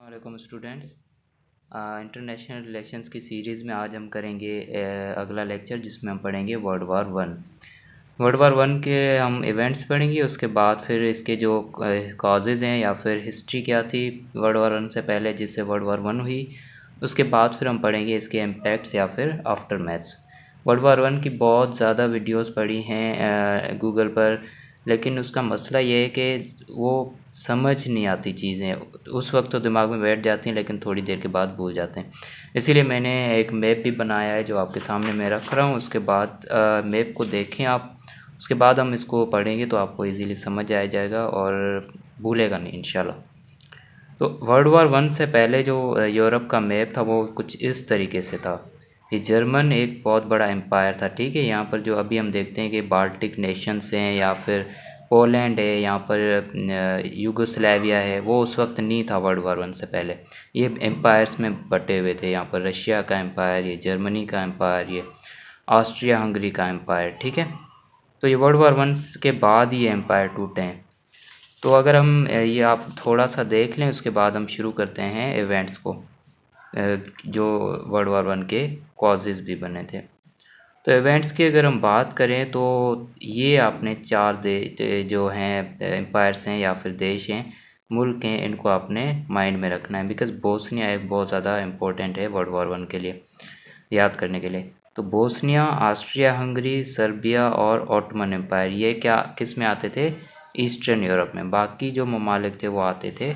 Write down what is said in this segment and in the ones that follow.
वालेकुम students. International relations की series में आज हम करेंगे अगला लेक्चर जिसमें हम पढ़ेंगे world war one. World war one के हम इवेंट्स पढ़ेंगे, उसके बाद फिर इसके जो कॉजेज़ हैं या फिर हिस्ट्री क्या थी वर्ल्ड वार वन से पहले जिससे वर्ल्ड वार वन हुई। उसके बाद फिर हम पढ़ेंगे इसके इम्पैक्ट्स या फिर after maths. World war one की बहुत ज़्यादा वीडियोस पड़ी हैं गूगल पर, लेकिन उसका मसला ये है कि वो समझ नहीं आती चीज़ें। उस वक्त तो दिमाग में बैठ जाती हैं लेकिन थोड़ी देर के बाद भूल जाते हैं। इसीलिए मैंने एक मैप भी बनाया है जो आपके सामने मैं रख रहा हूँ। उसके बाद मैप को देखें आप, उसके बाद हम इसको पढ़ेंगे तो आपको इजीली समझ आ जाएगा और भूलेगा नहीं इंशाल्लाह। तो वर्ल्ड वार वन से पहले जो यूरोप का मैप था वो कुछ इस तरीके से था। ये जर्मन एक बहुत बड़ा एम्पायर था, ठीक है। यहाँ पर जो अभी हम देखते हैं कि बाल्टिक नेशंस हैं या फिर पोलैंड है, यहाँ पर यूगोस्लाविया है, वो उस वक्त नहीं था वर्ल्ड वार वन से पहले। ये एम्पायर्स में बटे हुए थे। यहाँ पर रशिया का एम्पायर, ये जर्मनी का एम्पायर, ये ऑस्ट्रिया हंगरी का एम्पायर, ठीक है। तो ये वर्ल्ड वार वन के बाद ही एम्पायर टूटे हैं। तो अगर हम ये आप थोड़ा सा देख लें, उसके बाद हम शुरू करते हैं इवेंट्स को जो वर्ल्ड वार वन के कॉजेज़ भी बने थे। तो इवेंट्स की अगर हम बात करें तो ये आपने चार जो हैं एम्पायर्स हैं या फिर देश हैं, मुल्क हैं, इनको आपने माइंड में रखना है। बिकॉज़ बोस्निया एक बहुत ज़्यादा इम्पोर्टेंट है वर्ल्ड वार वन के लिए, याद करने के लिए। तो बोस्निया, ऑस्ट्रिया हंगरी, सर्बिया और ऑटोमन एम्पायर, ये क्या किस में आते थे? ईस्टर्न यूरोप में। बाकी जो ममालिक थे वो आते थे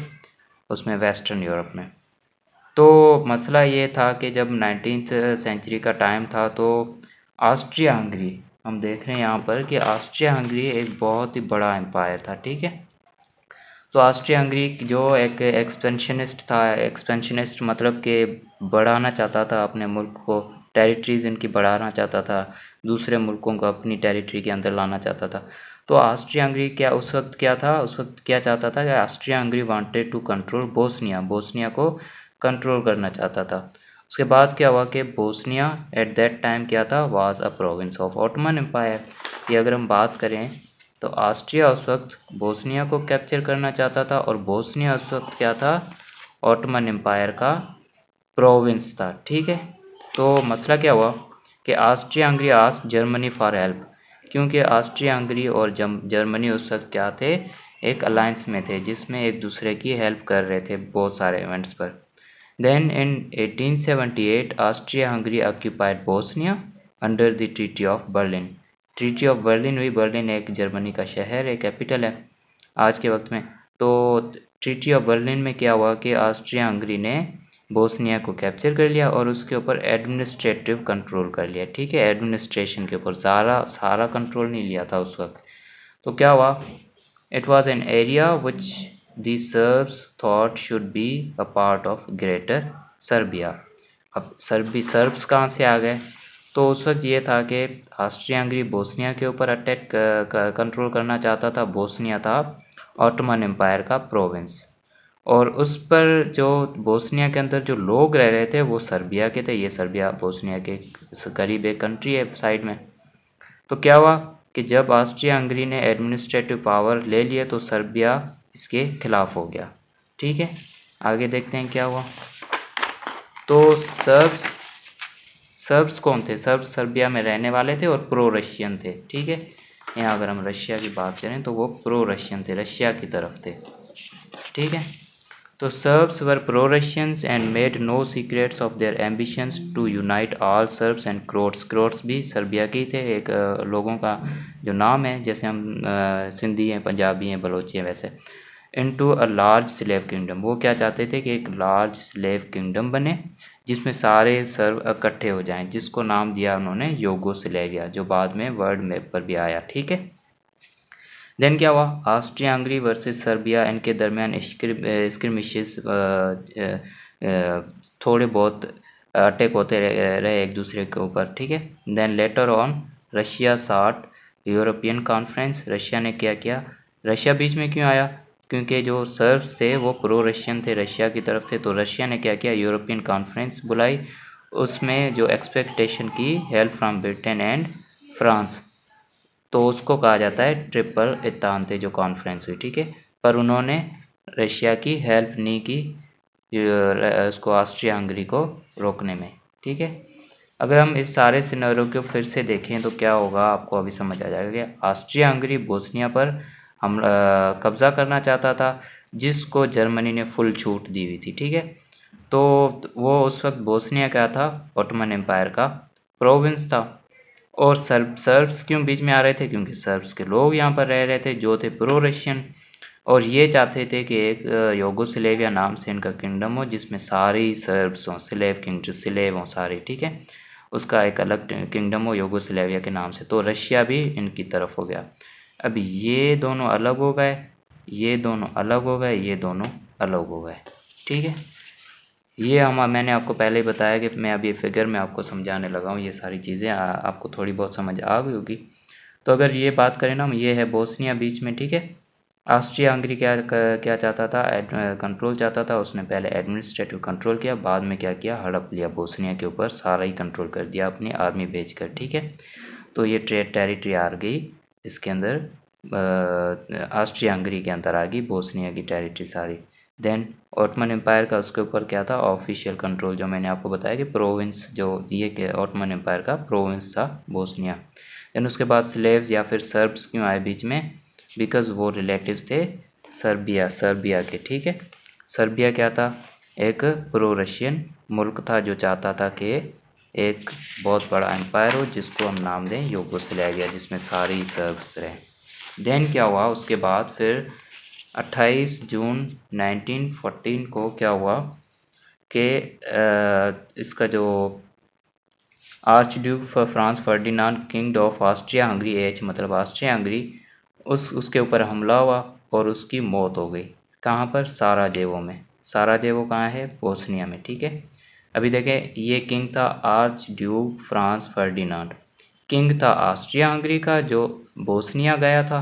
उसमें वेस्टर्न यूरोप में। तो मसला ये था कि जब 19th सेंचुरी का टाइम था तो ऑस्ट्रिया हंगरी, हम देख रहे हैं यहाँ पर कि ऑस्ट्रिया हंगरी एक बहुत ही बड़ा एम्पायर था, ठीक है। तो ऑस्ट्रिया हंगरी जो एक एक्सपेंशनिस्ट था, एक्सपेंशनिस्ट मतलब कि बढ़ाना चाहता था अपने मुल्क को, टेरिटरीज इनकी बढ़ाना चाहता था, दूसरे मुल्कों को अपनी टेरिटरी के अंदर लाना चाहता था। तो ऑस्ट्रिया हंगरी क्या उस वक्त क्या था, उस वक्त क्या चाहता था कि Austria Hungary wanted to control Bosnia, Bosnia को कंट्रोल करना चाहता था। उसके बाद क्या हुआ कि बोस्निया एट दैट टाइम क्या था, was a province of Ottoman Empire. ये अगर हम बात करें तो ऑस्ट्रिया उस वक्त बोस्निया को कैप्चर करना चाहता था और बोस्निया उस वक्त क्या था, ऑटोमन एम्पायर का प्रोविंस था, ठीक है। तो मसला क्या हुआ कि Austria Hungary asked Germany for help, क्योंकि ऑस्ट्रिया हंगरी और जर्मनी उस वक्त क्या थे, एक अलायंस में थे जिसमें एक दूसरे की हेल्प कर रहे थे बहुत सारे इवेंट्स पर। Then in 1878 Austria Hungary occupied Bosnia under the treaty of Berlin. Treaty of Berlin हुई, बर्लिन एक जर्मनी का शहर है, कैपिटल है आज के वक्त में। तो ट्रीटी ऑफ बर्लिन में क्या हुआ कि ऑस्ट्रिया हंगरी ने बोस्निया को कैप्चर कर लिया और उसके ऊपर एडमिनिस्ट्रेटिव कंट्रोल कर लिया, ठीक है। एडमिनिस्ट्रेशन के ऊपर सारा कंट्रोल नहीं लिया था उस वक्त। तो क्या हुआ, it was an area which the shrubs thought should be a part of greater Serbia. अब सर्ब्स कहाँ से आ गए? तो उस वक्त ये था कि ऑस्ट्रिया हंगरी बोस्निया के ऊपर अटैक कंट्रोल करना चाहता था। बोस्निया था ऑटोमन एम्पायर का प्रोविंस, और उस पर जो बोस्निया के अंदर जो लोग रह रहे थे वो सर्बिया के थे। ये सर्बिया बोस्निया के करीब एक कंट्री है साइड में। तो क्या हुआ कि जब ऑस्ट्रिया हंगरी ने एडमिनिस्ट्रेटिव पावर ले लिए तो सर्बिया इसके खिलाफ हो गया, ठीक है। आगे देखते हैं क्या हुआ। तो सर्ब्स कौन थे? सर्ब्स सर्बिया में रहने वाले थे और प्रो रशियन थे, ठीक है। यहाँ अगर हम रशिया की बात करें तो वो प्रो रशियन थे, रशिया की तरफ थे, ठीक है। तो Serbs were pro Russians and made no secrets of their ambitions to unite all Serbs and Croats. Croats भी सर्बिया के ही थे, एक लोगों का जो नाम है, जैसे हम सिंधी हैं, पंजाबी हैं, बलोची हैं, वैसे। Into a large slave kingdom, वो क्या चाहते थे कि एक लार्ज स्लेव किंगडम बने जिसमें सारे सर्व इकट्ठे हो जाएं, जिसको नाम दिया उन्होंने यूगोस्लाविया, जो बाद में वर्ल्ड मैप पर भी आया, ठीक है। देन क्या हुआ, ऑस्ट्रिया हंगरी वर्सेस सर्बिया, इनके दरमियान स्क्रिमिशेस थोड़े बहुत अटैक होते रहे एक दूसरे के ऊपर, ठीक है। देन लेटर ऑन रशिया साठ यूरोपियन कॉन्फ्रेंस, रशिया ने क्या किया, रशिया बीच में क्यों आया, क्योंकि जो सर्ब्स थे वो प्रो रशियन थे, रशिया की तरफ थे। तो रशिया ने क्या किया, यूरोपियन कॉन्फ्रेंस बुलाई, उसमें जो एक्सपेक्टेशन की help from Britain and France, तो उसको कहा जाता है ट्रिपल एतांते जो कॉन्फ्रेंस हुई, ठीक है। पर उन्होंने रशिया की हेल्प नहीं की, उसको ऑस्ट्रिया हंगरी को रोकने में। ठीक है, अगर हम इस सारे सिनेरियो को फिर से देखें तो क्या होगा, आपको अभी समझ आ जाएगा कि ऑस्ट्रिया हंगरी बोस्निया पर हम कब्ज़ा करना चाहता था, जिसको जर्मनी ने फुल छूट दी हुई थी। ठीक है, तो वो उस वक्त बोस्निया क्या था, ऑटोमन एम्पायर का प्रोविंस था। और सर्ब्स क्यों बीच में आ रहे थे, क्योंकि सर्ब्स के लोग यहाँ पर रह रहे थे जो थे प्रो रशियन, और ये चाहते थे कि एक योगोस्लेविया नाम से इनका किंगडम हो, जिसमें सारी सर्ब्स हों, स्लेव हों सारे। ठीक है, उसका एक अलग किंगडम हो योगोस्लेविया के नाम से। तो रशिया भी इनकी तरफ हो गया। अब ये दोनों अलग हो गए, ये दोनों अलग हो गए, ये दोनों अलग हो गए। ठीक है, ये मैंने आपको पहले ही बताया कि मैं अभी फिगर में आपको समझाने लगा हूँ। ये सारी चीज़ें आपको थोड़ी बहुत समझ आ गई होगी। तो अगर ये बात करें ना, ये है बोस्निया बीच में। ठीक है, ऑस्ट्रिया हंगरी क्या चाहता था, कंट्रोल चाहता था। उसने पहले एडमिनिस्ट्रेटिव कंट्रोल किया, बाद में क्या किया, हड़प लिया बोस्निया के ऊपर, सारा ही कंट्रोल कर दिया अपनी आर्मी भेजकर। ठीक है, तो ये टेरिटरी आ गई इसके अंदर, ऑस्ट्रिया हंगरी के अंदर आ गई बोस्निया की टेरिटरी सारी। देन ऑटमन एम्पायर का उसके ऊपर क्या था, ऑफिशियल कंट्रोल, जो मैंने आपको बताया कि प्रोविंस, जो ये के ऑटमन एम्पायर का प्रोविंस था बोस्निया। देन उसके बाद स्लेव्स या फिर सर्ब्स क्यों आए बीच में, बिकॉज वो रिलेटिव्स थे सर्बिया के। ठीक है, सर्बिया क्या था, एक प्रो रशियन मुल्क था जो चाहता था कि एक बहुत बड़ा एम्पायर हो जिसको हम नाम दें यूगोस्लाविया, जिसमें सारी सर्ब्स रहे। देन क्या हुआ उसके बाद, फिर 28 जून 1914 को क्या हुआ कि इसका जो arch Duke France Ferdinand king of Austria Hungary, H मतलब ऑस्ट्रिया हंगरी, उसके ऊपर हमला हुआ और उसकी मौत हो गई। कहाँ पर, साराजेवो में। साराजेवो कहाँ है, बोस्निया में। ठीक है, अभी देखें, ये किंग था arch Duke France Ferdinand, king था ऑस्ट्रिया हंगरी का, जो बोस्निया गया था,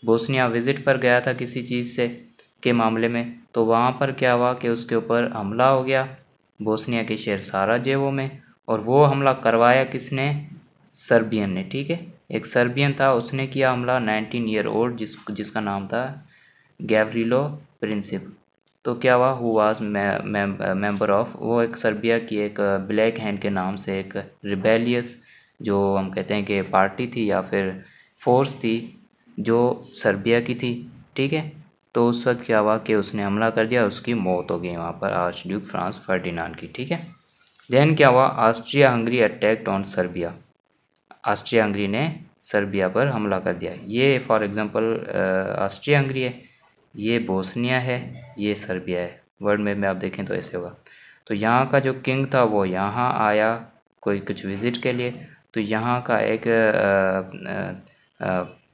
बोस्निया विजिट पर गया था किसी चीज़ से के मामले में। तो वहाँ पर क्या हुआ कि उसके ऊपर हमला हो गया बोस्निया के शहर साराजेवो में, और वो हमला करवाया किसने, सर्बियन ने। ठीक है, एक सर्बियन था, उसने किया हमला, 19 ईयर ओल्ड, जिसका नाम था गैवरिलो प्रिंसिप। तो क्या हुआ, हु वाज मेंबर ऑफ, वो एक सर्बिया की एक ब्लैक हैंड के नाम से एक रिबेलियस, जो हम कहते हैं कि पार्टी थी या फिर फोर्स थी, जो सर्बिया की थी। ठीक है, तो उस वक्त क्या हुआ कि उसने हमला कर दिया, उसकी मौत हो गई वहाँ पर आर्च ड्यूक फ्रांस फर्डिनांड की। ठीक है, देन क्या हुआ, Austria Hungary attacked on Serbia, Austria Hungary ने सर्बिया पर हमला कर दिया। ये फॉर एग्जांपल ऑस्ट्रिया हंगरी है, ये बोस्निया है, ये सर्बिया है। वर्ल्ड मैप में आप देखें तो ऐसे होगा। तो यहाँ का जो किंग था वो यहाँ आया कोई कुछ विज़िट के लिए, तो यहाँ का एक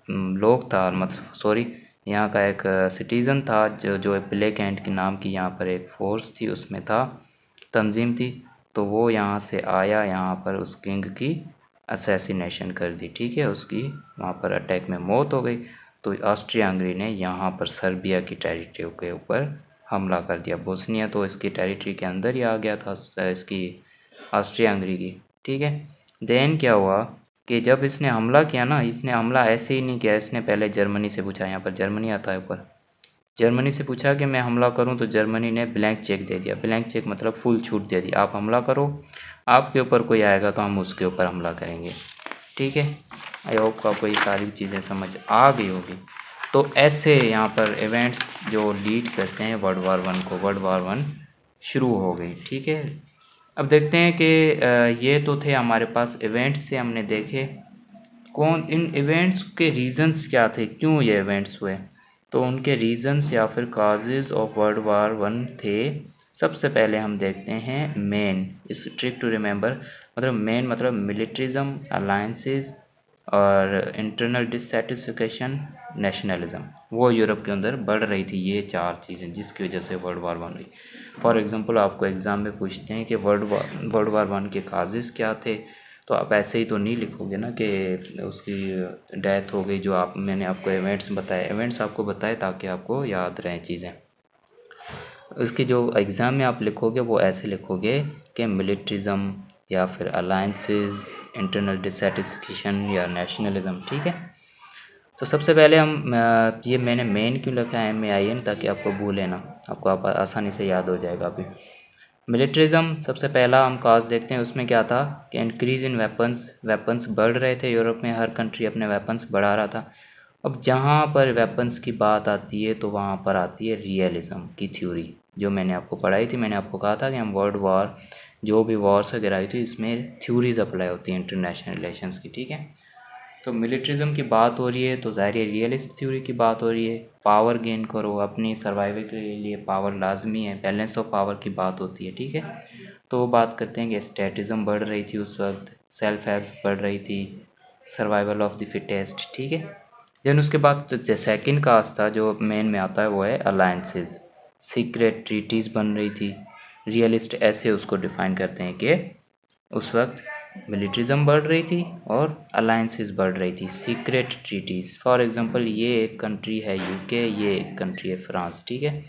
लोग था, मतलब सॉरी, यहाँ का एक सिटीज़न था, जो ब्लैक एंड के नाम की यहाँ पर एक फोर्स थी, उसमें था, तंजीम थी। तो वो यहाँ से आया, यहाँ पर उस किंग की असैसिनेशन कर दी। ठीक है, उसकी वहाँ पर अटैक में मौत हो गई। तो ऑस्ट्रिया हंगरी ने यहाँ पर सर्बिया की टेरिटरी के ऊपर हमला कर दिया। बोस्निया तो इसकी टेरिटरी के अंदर ही आ गया था, इसकी ऑस्ट्रिया हंगरी की। ठीक है, देन क्या हुआ कि जब इसने हमला किया ना, इसने हमला ऐसे ही नहीं किया, इसने पहले जर्मनी से पूछा, यहाँ पर जर्मनी आता है ऊपर, जर्मनी से पूछा कि मैं हमला करूं, तो जर्मनी ने ब्लैंक चेक दे दिया। ब्लैंक चेक मतलब फुल छूट दे दी, आप हमला करो, आपके ऊपर कोई आएगा तो हम उसके ऊपर हमला करेंगे। ठीक है, आई होप आपको ये सारी चीज़ें समझ आ गई होगी। तो ऐसे यहाँ पर इवेंट्स जो लीड करते हैं वर्ल्ड वार वन को, वर्ल्ड वार वन शुरू हो गई। ठीक है, अब देखते हैं कि ये तो थे हमारे पास इवेंट्स से हमने देखे, कौन इन इवेंट्स के रीजंस क्या थे, क्यों ये इवेंट्स हुए। तो उनके रीजंस या फिर causes of world war one थे। सबसे पहले हम देखते हैं मेन, इस ट्रिक टू रिमेंबर, मतलब मेन मतलब मिलिट्रिज्म, अलायंसेस और इंटरनल डिससेटिस्फिकेशन, नेशनलिज्म, वो यूरोप के अंदर बढ़ रही थी। ये चार चीज़ें जिसकी वजह से वर्ल्ड वार वन हुई। फॉर एग्जांपल आपको एग्ज़ाम में पूछते हैं कि वर्ल्ड वार वन के काजेज क्या थे, तो आप ऐसे ही तो नहीं लिखोगे ना कि उसकी डेथ हो गई, जो मैंने आपको इवेंट्स बताए, इवेंट्स आपको बताए ताकि आपको याद रहें चीज़ें। उसकी जो एग्ज़ाम में आप लिखोगे वो ऐसे लिखोगे कि मिलिट्रिज्म या फिर अलायंसेस, इंटरनल डिससेटिस्फेक्शन या नेशनलिज्म। ठीक है, तो सबसे पहले हम ये मैंने मेन क्यों लिखा है MAIN, ताकि आपको भूले ना, आपको आसानी से याद हो जाएगा अभी। मिलिट्रिज्म सबसे पहला हम काज देखते हैं, उसमें क्या था कि इंक्रीज़ इन वेपन्स बढ़ रहे थे यूरोप में, हर कंट्री अपने वेपन्स बढ़ा रहा था। अब जहाँ पर वेपन्स की बात आती है तो वहाँ पर आती है रियलिज्म की थ्योरी, जो मैंने आपको पढ़ाई थी। मैंने आपको कहा था कि हम वर्ल्ड वॉर, जो भी वॉर्स वगैरह आई थी, इसमें थ्योरीज अप्लाई होती हैं इंटरनेशनल रिलेशंस की, ठीक है। तो मिलिट्रिज्म की बात हो रही है तो ज़ाहिर है रियलिस्ट थ्योरी की बात हो रही है। पावर गेन करो, अपनी सर्वाइवल के लिए पावर लाजमी है, बैलेंस ऑफ पावर की बात होती है, ठीक है। तो वो बात करते हैं कि स्टैटिज्म बढ़ रही थी उस वक्त, सेल्फ हेल्प बढ़ रही थी, सर्वाइवल ऑफ द फिटेस्ट, ठीक है। देन उसके बाद जो सेकंड कास्ट था जो मेन में आता है वो है अलायंसेस, सीक्रेट ट्रीटीज़ बन रही थी। रियलिस्ट ऐसे उसको डिफ़ाइन करते हैं कि उस वक्त मिलिट्रिज्म बढ़ रही थी और अलायंसेस बढ़ रही थी, सीक्रेट ट्रीटीज़। फॉर एग्जांपल ये एक कंट्री है यूके, ये एक कंट्री है फ्रांस, ठीक है।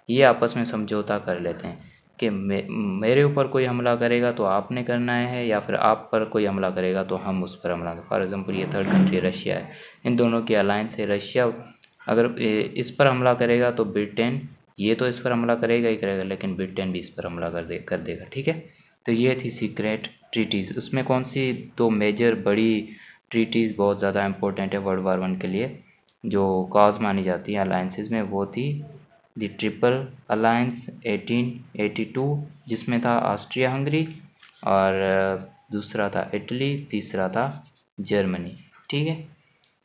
ये आपस में समझौता कर लेते हैं कि मेरे ऊपर कोई हमला करेगा तो आपने करना है, या फिर आप पर कोई हमला करेगा तो हम उस पर हमला करें। फॉर एग्जांपल ये थर्ड कंट्री रशिया है, इन दोनों की अलायंस है। रशिया अगर इस पर हमला करेगा तो ब्रिटेन, ये तो इस पर हमला करेगा ही करेगा, लेकिन ब्रिटेन भी इस पर हमला कर देगा, ठीक है। तो ये थी सीक्रेट ट्रीटीज़। उसमें कौन सी दो मेजर बड़ी ट्रीटीज़ बहुत ज़्यादा इंपॉर्टेंट है वर्ल्ड वार 1 के लिए, जो कॉज मानी जाती है अलायंसेस में, वो थी द ट्रिपल अलायंस 1882, जिसमें था ऑस्ट्रिया हंगरी, और दूसरा था इटली, तीसरा था जर्मनी, ठीक है।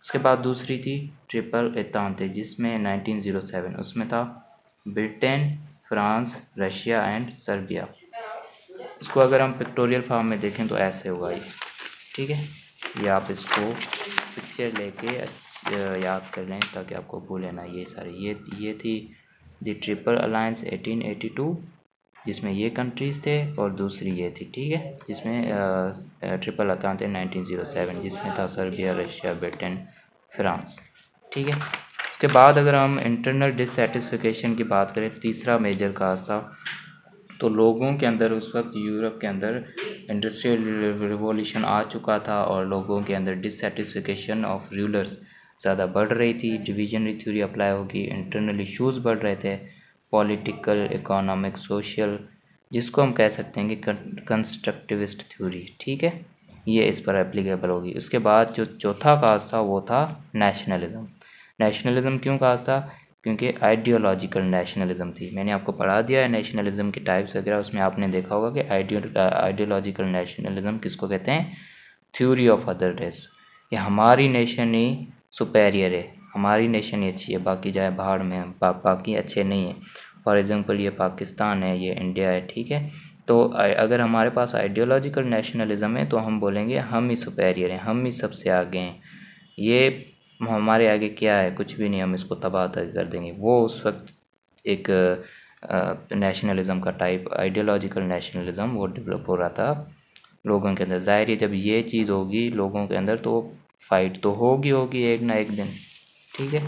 उसके बाद दूसरी थी ट्रिपल एंटेंटे, जिसमें 1907, उसमें था Britain, France, Russia and Serbia. इसको अगर हम पिक्टोरियल फॉर्म में देखें तो ऐसे होगा ये, ठीक है। ये आप इसको पिक्चर लेके याद कर लें ताकि आपको भूले ना ये सारे। ये थी द ट्रिपल अलायंस 1882, जिसमें ये कंट्रीज़ थे, और दूसरी ये थी, ठीक है, जिसमें ट्रिपल अलायंस 1907, जिसमें था सर्बिया, रशिया, ब्रिटेन, फ्रांस, ठीक है। उसके बाद अगर हम इंटरनल डिससेटिस्फिकेशन की बात करें, तीसरा मेजर काज था। तो लोगों के अंदर उस वक्त यूरोप के अंदर इंडस्ट्रियल रिवॉल्यूशन आ चुका था, और लोगों के अंदर डिससेटिस्फिकेशन ऑफ रूलर्स ज़्यादा बढ़ रही थी, डिवीजनरी थ्योरी अप्लाई होगी, इंटरनल इश्यूज बढ़ रहे थे, पॉलिटिकल, इकोनॉमिक, सोशल, जिसको हम कह सकते हैं कि कंस्ट्रक्टिविस्ट थ्योरी, ठीक है, ये इस पर एप्लीकेबल होगी। उसके बाद जो चौथा काज था वो था नेशनलिज्म। नेशनलिज्म क्यों कहा था? क्योंकि आइडियोलॉजिकल नेशनलिज्म थी। मैंने आपको पढ़ा दिया है नेशनलिज्म की टाइप्स वगैरह, उसमें आपने देखा होगा कि आइडियोलॉजिकल नेशनलिज्म किसको कहते हैं? थ्योरी ऑफ अदर रेस, ये हमारी नेशन ही सुपेरियर है, हमारी नेशन ही अच्छी है, बाकी जाए भाड़ में, बाकी अच्छे नहीं है। फॉर एग्जांपल ये पाकिस्तान है, ये इंडिया है, ठीक है। तो अगर हमारे पास आइडियोलॉजिकल नेशनलिज्म है तो हम बोलेंगे हम ही सुपेरियर हैं, हम ही सबसे आगे हैं, ये हमारे आगे क्या है, कुछ भी नहीं, हम इसको तबाह कर देंगे। वो उस वक्त एक नेशनलिज्म का टाइप, आइडियोलॉजिकल नेशनलिज्म, वो डेवलप हो रहा था लोगों के अंदर। ज़ाहिर है जब ये चीज़ होगी लोगों के अंदर तो फाइट तो होगी एक ना एक दिन, ठीक है।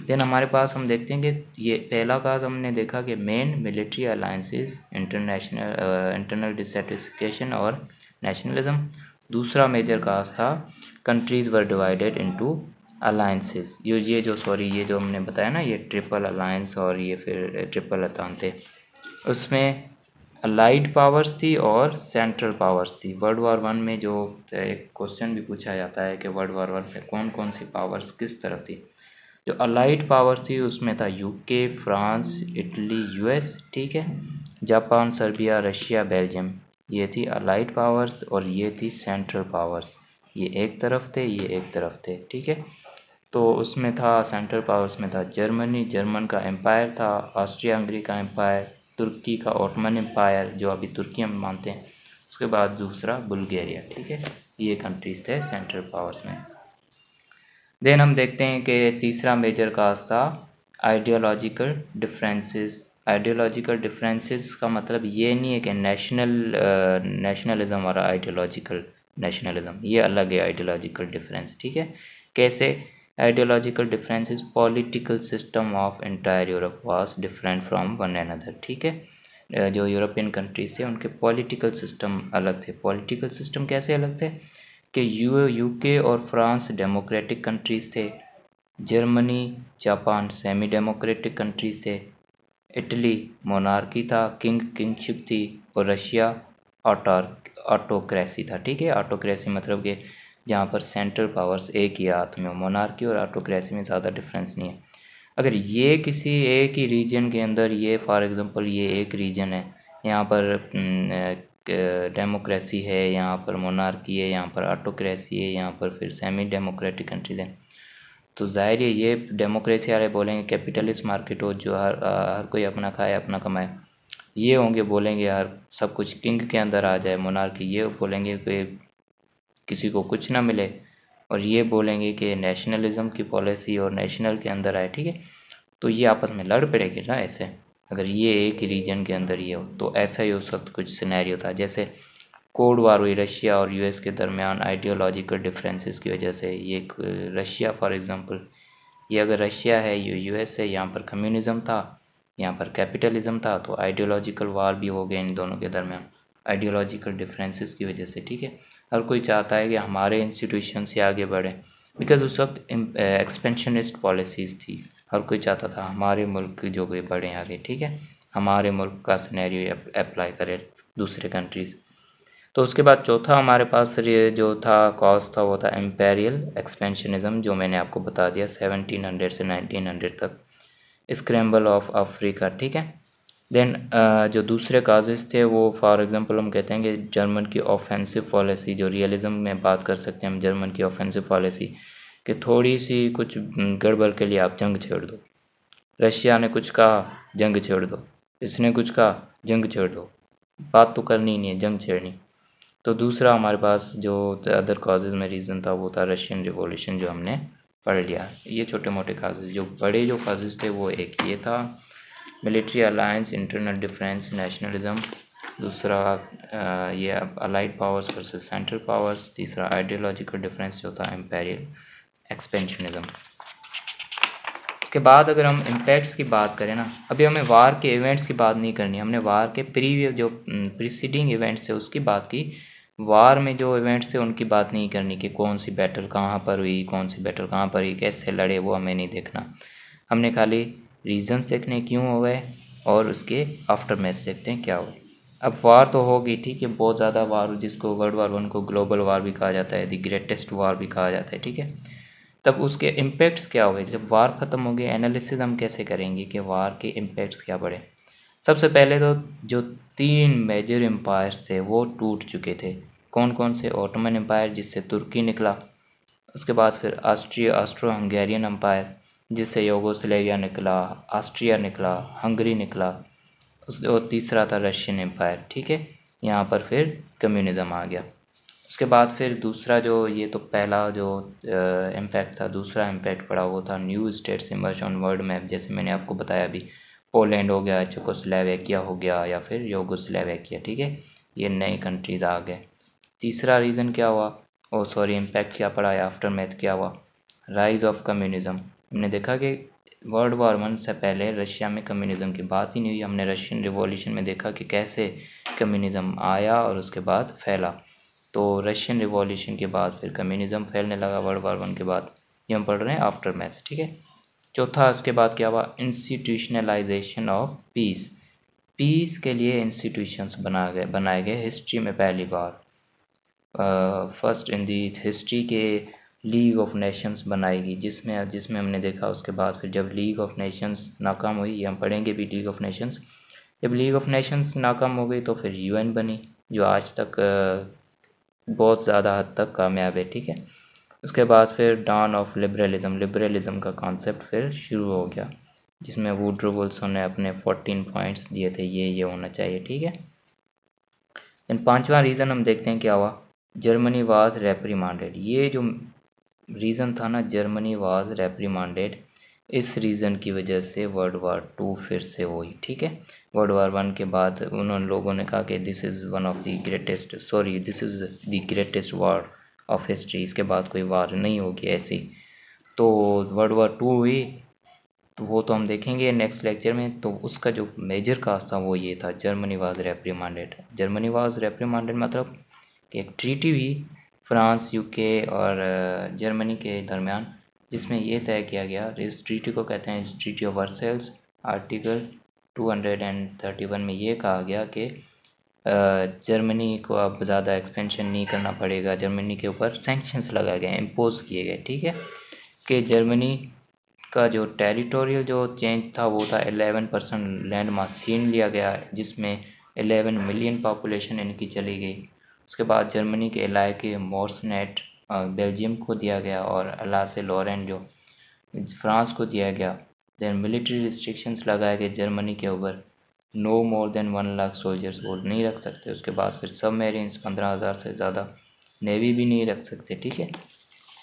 देन हमारे पास हम देखते हैं कि ये पहला काज हमने देखा कि मेन मिलिट्री अलायंसेस, इंटरनल डिससेटिस्फिकेशन और नेशनलिज्म। दूसरा मेजर काज था countries were divided into alliances. ये जो हमने बताया ना, ये ट्रिपल अलायंस और ये फिर ट्रिपल अतांते, उसमें अलाइड पावर्स थी और सेंट्रल पावर्स थी। वर्ल्ड वार 1 में जो एक क्वेश्चन भी पूछा जाता है कि वर्ल्ड वार 1 में कौन कौन सी पावर्स किस तरफ थी। जो अलाइड पावर्स थी उसमें था यूके, फ्रांस, इटली, यूएस, ठीक है, जापान, सर्बिया, रशिया, बेल्जियम, ये थी अलाइड पावर्स। और ये थी सेंट्रल पावर्स, ये एक तरफ थे, ये एक तरफ थे, ठीक है। तो उसमें था सेंट्रल पावर्स में था जर्मनी, जर्मन का एम्पायर था, ऑस्ट्रिया हंगरी का एम्पायर, तुर्की का ऑटोमन एम्पायर जो अभी तुर्की हम मानते हैं, उसके बाद दूसरा बुल्गारिया, ठीक है। ये कंट्रीज थे सेंट्रल पावर्स में। देन हम देखते हैं कि तीसरा मेजर काज था आइडियोलॉजिकल डिफरेंसेस। आइडियोलॉजिकल डिफरेंसेस का मतलब ये नहीं है कि नेशनलिज्म और आइडियोलॉजिकल नेशनलिज्म ये अलग है, आइडियोलॉजिकल डिफरेंस, ठीक है। कैसे? Ideological differences, political system of entire Europe was different from one another, ठीक है। जो यूरोपियन कंट्रीज थे उनके पॉलिटिकल सिस्टम अलग थे। पॉलिटिकल सिस्टम कैसे अलग थे कि यूके और फ्रांस डेमोक्रेटिक कंट्रीज़ थे, Germany, Japan semi democratic countries थे। इटली मोनार्की था, किंगशिप थी। और रशिया ऑटोक्रेसी था। ठीक है, ऑटोक्रेसी मतलब कि जहाँ पर सेंट्रल पावर्स एक ही हाथ में हो। मोनार्की और ऑटोक्रेसी में ज़्यादा डिफरेंस नहीं है। अगर ये किसी एक ही रीजन के अंदर, ये फॉर एग्जांपल ये एक रीजन है, यहाँ पर डेमोक्रेसी है, यहाँ पर मोनार्की है, यहाँ पर ऑटोक्रेसी है, यहाँ पर फिर सेमी डेमोक्रेटिक कंट्रीज है, तो ज़ाहिर है ये डेमोक्रेसी वाले बोलेंगे कैपिटलिस्ट मार्केट हो, जो हर कोई अपना खाए अपना कमाए। ये होंगे बोलेंगे हर सब कुछ किंग के अंदर आ जाए, मोनार्की। ये बोलेंगे कि किसी को कुछ ना मिले। और ये बोलेंगे कि नेशनलिज्म की पॉलिसी और नेशनल के अंदर आए। ठीक है, तो ये आपस में लड़ पड़ेगी ना ऐसे, अगर ये एक ही रीजन के अंदर ये हो। तो ऐसा ही उस वक्त कुछ सिनेरियो था, जैसे कोल्ड वार हुई रशिया और यूएस के दरमियान आइडियोलॉजिकल डिफरेंसेस की वजह से। ये रशिया फॉर एग्जांपल, ये अगर रशिया है, ये यूएस है, यहाँ पर कम्युनिज़्म था, यहाँ पर कैपिटलिज्म था, तो आइडियोलॉजिकल वार भी हो गया इन दोनों के दरमियान आइडियोलॉजिकल डिफरेंसेस की वजह से। ठीक है, हर कोई चाहता है कि हमारे इंस्टीट्यूशन से आगे बढ़े, बिकॉज उस वक्त एक्सपेंशनिस्ट पॉलिसीज़ थी। हर कोई चाहता था हमारे मुल्क जो भी बढ़े आगे। ठीक है, हमारे मुल्क का सिनेरियो अप्लाई करे दूसरे कंट्रीज़। तो उसके बाद चौथा हमारे पास ये जो था कॉज था, वो था इम्पेरियल एक्सपेंशनिज्म, जो मैंने आपको बता दिया 1700 से 1900 तक, स्क्रैम्बल ऑफ अफ्रीका। ठीक है, देन जो दूसरे काजेज़ थे वो फॉर एग्जांपल हम कहते हैं कि जर्मन की ऑफेंसिव पॉलिसी, जो रियलिज्म में बात कर सकते हैं हम जर्मन की ऑफेंसिव पॉलिसी, कि थोड़ी सी कुछ गड़बड़ के लिए आप जंग छेड़ दो। रशिया ने कुछ कहा, जंग छेड़ दो। इसने कुछ कहा, जंग छेड़ दो। बात तो करनी ही नहीं है, जंग छेड़नी। तो दूसरा हमारे पास जो अदर कॉजेज़ में रीज़न था वो था रशियन रिवॉल्यूशन, जो हमने पढ़ लिया। ये छोटे मोटे काजेज़, जो बड़े जो काजेज़ थे वो एक ये था military alliance, internal difference, nationalism. दूसरा ये allied powers versus central powers. तीसरा आइडियोलॉजिकल डिफरेंस जो था एम्पेरियल एक्सपेंशनिज्म। उसके बाद अगर हम इम्पैक्ट्स की बात करें ना, अभी हमें वार के इवेंट्स की बात नहीं करनी, हमने वार के प्रीवियस जो प्रीसीडिंग इवेंट्स थे उसकी बात की। वार में जो इवेंट्स थे उनकी बात नहीं करनी कि कौन सी बैटल कहाँ पर हुई, कौन सी बैटल कहाँ पर हुई, कैसे लड़े, वो हमें नहीं देखना। हमने खाली रीजंस देखने क्यों हो गए और उसके आफ्टर मैच देखते हैं क्या हुआ। अब वार तो होगी, ठीक है, बहुत ज़्यादा वार, जिसको वर्ल्ड वार 1 को ग्लोबल वार भी कहा जाता है, द ग्रेटेस्ट वार भी कहा जाता है। ठीक है, तब उसके इम्पैक्ट्स क्या हुए जब वार ख़त्म हो गई। एनालिसिस हम कैसे करेंगे कि वार के इम्पैक्ट्स क्या पड़े। सबसे पहले तो जो 3 मेजर एम्पायर्स थे वो टूट चुके थे। कौन कौन से? ऑटोमन एम्पायर, जिससे तुर्की निकला। उसके बाद फिर ऑस्ट्रो हंगेरियन एम्पायर, जिससे यूगोस्लेविया निकला, ऑस्ट्रिया निकला, हंगरी निकला। और तीसरा था रशियन एम्पायर। ठीक है, यहाँ पर फिर कम्युनिज़्म आ गया। उसके बाद फिर दूसरा जो, ये तो पहला जो इम्पैक्ट था, दूसरा इम्पैक्ट पड़ा वो था new states emerge on world map. जैसे मैंने आपको बताया अभी, पोलैंड हो गया, चेकोस्लोवाकिया हो गया, या फिर यूगोस्लाविया। ठीक है, ये नए कंट्रीज़ आ गए। तीसरा रीज़न क्या हुआ, ओ सॉरी इम्पैक्ट क्या पड़ा या आफ्टर मैथ क्या हुआ? Rise of communism. हमने देखा कि वर्ल्ड वार 1 से पहले रशिया में कम्युनिज़्म की बात ही नहीं हुई। हमने रशियन रिवॉल्यूशन में देखा कि कैसे कम्युनिज़्म आया और उसके बाद फैला। तो रशियन रिवॉल्यूशन के बाद फिर कम्युनिज़्म फैलने लगा वर्ल्ड वार 1 के बाद। ये हम पढ़ रहे हैं आफ्टर मैथ्स। ठीक है, चौथा उसके बाद क्या हुआ? Institutionalisation of peace. पीस के लिए इंस्टीट्यूशंस बनाए गए हिस्ट्री में पहली बार। फर्स्ट इन दी हिस्ट्री के लीग ऑफ नेशंस बनाएगी, जिसमें जिसमें हमने देखा उसके बाद फिर जब लीग ऑफ नेशंस नाकाम हुई, ये हम पढ़ेंगे भी लीग ऑफ नेशंस। जब लीग ऑफ नेशंस नाकाम हो गई तो फिर यूएन बनी, जो आज तक बहुत ज़्यादा हद तक कामयाब है। ठीक है, उसके बाद फिर डॉन ऑफ लिबरलिज्म का कॉन्सेप्ट फिर शुरू हो गया, जिसमें वुड्रो विल्सन ने अपने 14 पॉइंट्स दिए थे, ये होना चाहिए। ठीक है, देन पांचवा रीज़न हम देखते हैं क्या हुआ। Germany was reprimanded. ये जो रीज़न था ना, जर्मनी वाज रेप्रिमांडेड, इस रीज़न की वजह से वर्ल्ड वार 2 फिर से हुई। ठीक है, वर्ल्ड वार 1 के बाद उन्होंने लोगों ने कहा कि this is the greatest war of history, इसके बाद कोई वार नहीं होगी ऐसी। तो वर्ल्ड वार 2 हुई, तो वो तो हम देखेंगे नेक्स्ट लेक्चर में। तो उसका जो मेजर काज था वो ये था, जर्मनी वाज रेप्रिमांडेड। जर्मनी वाज रेप्रिमांडेड मतलब कि एक ट्रीटी हुई फ्रांस, यूके और जर्मनी के दरमियान, जिसमें ये तय किया गया, इस ट्रीटी को कहते हैं ट्रीटी ऑफ वर्सेल्स। आर्टिकल 231 में ये कहा गया कि जर्मनी को अब ज़्यादा एक्सपेंशन नहीं करना पड़ेगा, जर्मनी के ऊपर सैंक्शंस लगाए गए, इम्पोज किए गए, ठीक है, कि जर्मनी का जो टेरिटोरियल जो चेंज था वो था 11% लैंड मास छीन लिया गया, जिसमें 11 मिलियन पॉपुलेशन इनकी चली गई। उसके बाद जर्मनी के इलाके मोर्सनेट बेल्जियम को दिया गया और अलासे लॉरेन जो फ्रांस को दिया गया। देन मिलिट्री रिस्ट्रिक्शंस लगाए गए जर्मनी के ऊपर, no more than 1 lakh soldiers वो नहीं रख सकते। उसके बाद फिर सबमरीन्स 15,000 से ज़्यादा, नेवी भी नहीं रख सकते, ठीक है।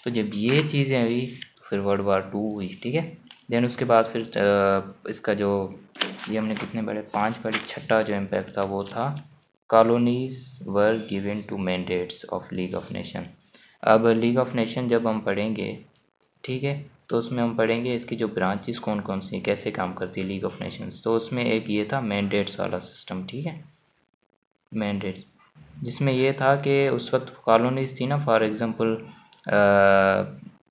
तो जब ये चीज़ें हुई तो फिर वर्ल्ड वार 2 हुई, ठीक है। देन उसके बाद फिर इसका जो ये हमने कितने बड़े 5 बड़े, छठा जो इम्पैक्ट था वो था colonies were given to mandates of league of nation. अब लीग ऑफ नेशन जब हम पढ़ेंगे, ठीक है, तो उसमें हम पढ़ेंगे इसकी जो ब्रांचेस कौन कौन सी कैसे काम करती है लीग ऑफ नेशंस। तो उसमें एक ये था मैंडेट्स वाला सिस्टम, ठीक है, मैंडेट्स, जिसमें ये था कि उस वक्त कॉलोनीज थी ना, फॉर एग्ज़ाम्पल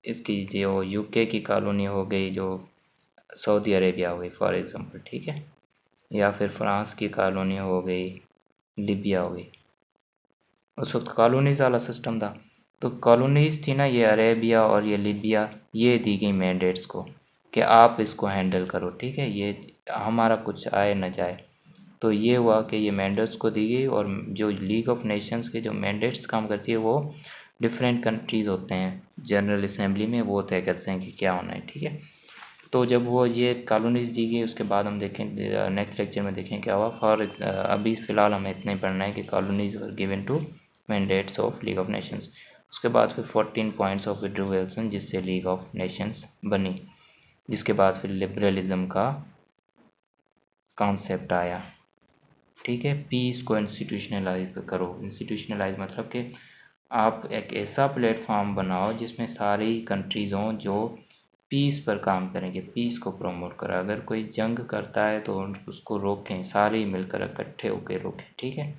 इसकी जो यूके की कॉलोनी हो गई, जो सऊदी अरेबिया हो गई फॉर एग्ज़ाम्पल, ठीक है, या फिर फ्रांस की कॉलोनी हो गई, लीबिया हो गई। उस वक्त कॉलोनीज़ वाला सिस्टम था। तो कॉलोनीज़ थी ना ये अरेबिया और ये लीबिया, ये दी गई मैंडेट्स को कि आप इसको हैंडल करो, ठीक है, ये हमारा कुछ आए न जाए। तो ये हुआ कि ये मैंडेट्स को दी गई, और जो लीग ऑफ नेशंस के जो मैंडेट्स काम करती है वो डिफरेंट कंट्रीज़ होते हैं, जनरल असेंबली में वो तय करते हैं कि क्या होना है, ठीक है। तो जब वो ये कॉलोनीज़ दी गई उसके बाद हम देखें नेक्स्ट लेक्चर में देखें क्या हुआ। अभी फ़िलहाल हमें इतना ही पढ़ना है कि colonies were given to mandates of league of nations. उसके बाद फिर 14 पॉइंट्स ऑफ वुडरो विल्सन जिससे लीग ऑफ नेशंस बनी, जिसके बाद फिर लिबरलिज्म का कॉन्सेप्ट आया, ठीक है। पीस को इंस्टीट्यूशनलाइज करो, इंस्टीट्यूशनलाइज मतलब कि आप एक ऐसा प्लेटफॉर्म बनाओ जिसमें सारी कंट्रीज़ हों जो पीस पर काम करेंगे, पीस को प्रमोट करें। अगर कोई जंग करता है तो उसको रोकें, सारे मिलकर इकट्ठे होकर रोकें, ठीक है।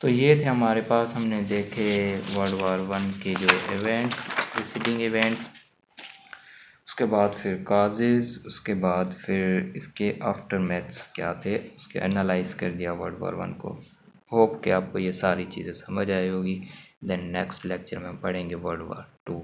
तो ये थे हमारे पास, हमने देखे वर्ल्ड वार 1 के जो इवेंट्स, प्रीसीडिंग इवेंट्स, उसके बाद फिर काजेज़, उसके बाद फिर इसके आफ्टर मैथ्स क्या थे उसके एनालाइज कर दिया वर्ल्ड वार 1 को। होप कि आपको ये सारी चीज़ें समझ आई होगी। देन नेक्स्ट लेक्चर में पढ़ेंगे वर्ल्ड वार 2।